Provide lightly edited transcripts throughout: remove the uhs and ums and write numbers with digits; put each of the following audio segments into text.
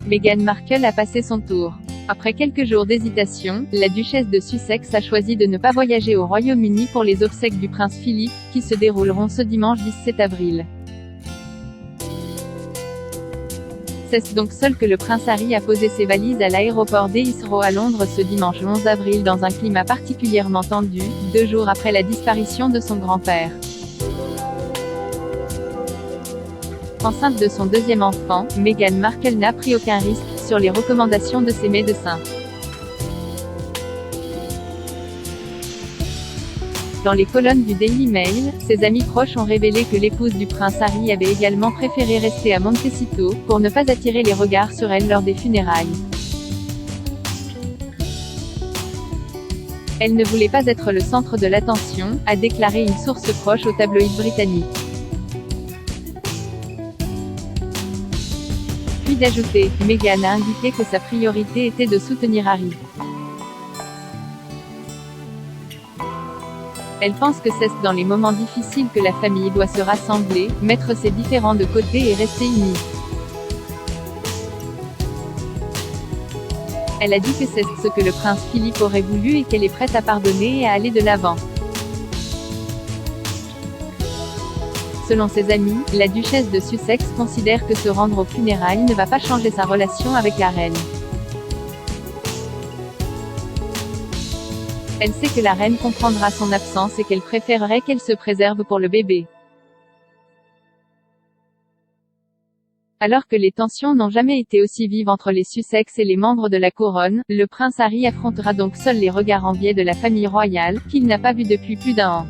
Meghan Markle a passé son tour. Après quelques jours d'hésitation, la duchesse de Sussex a choisi de ne pas voyager au Royaume-Uni pour les obsèques du prince Philippe, qui se dérouleront ce dimanche 17 avril. C'est donc seul que le prince Harry a posé ses valises à l'aéroport d'Heathrow à Londres ce dimanche 11 avril dans un climat particulièrement tendu, 2 jours après la disparition de son grand-père. Enceinte de son deuxième enfant, Meghan Markle n'a pris aucun risque, sur les recommandations de ses médecins. Dans les colonnes du Daily Mail, ses amis proches ont révélé que l'épouse du prince Harry avait également préféré rester à Montecito, pour ne pas attirer les regards sur elle lors des funérailles. Elle ne voulait pas être le centre de l'attention, a déclaré une source proche au tabloïd britannique. Puis d'ajouter, Meghan a indiqué que sa priorité était de soutenir Harry. Elle pense que c'est dans les moments difficiles que la famille doit se rassembler, mettre ses différends de côté et rester unie. Elle a dit que c'est ce que le prince Philippe aurait voulu et qu'elle est prête à pardonner et à aller de l'avant. Selon ses amis, la duchesse de Sussex considère que se rendre aux funérailles ne va pas changer sa relation avec la reine. Elle sait que la reine comprendra son absence et qu'elle préférerait qu'elle se préserve pour le bébé. Alors que les tensions n'ont jamais été aussi vives entre les Sussex et les membres de la couronne, le prince Harry affrontera donc seul les regards enviés de la famille royale, qu'il n'a pas vu depuis plus d'1 an.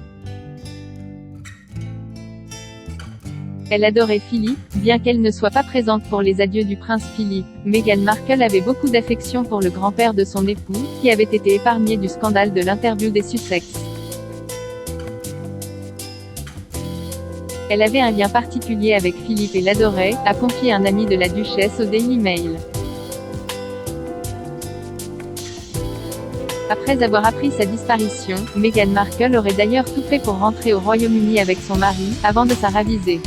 Elle adorait Philippe, bien qu'elle ne soit pas présente pour les adieux du prince Philippe. Meghan Markle avait beaucoup d'affection pour le grand-père de son époux, qui avait été épargné du scandale de l'interview des Sussex. Elle avait un lien particulier avec Philippe et l'adorait, a confié un ami de la duchesse au Daily Mail. Après avoir appris sa disparition, Meghan Markle aurait d'ailleurs tout fait pour rentrer au Royaume-Uni avec son mari, avant de se raviser.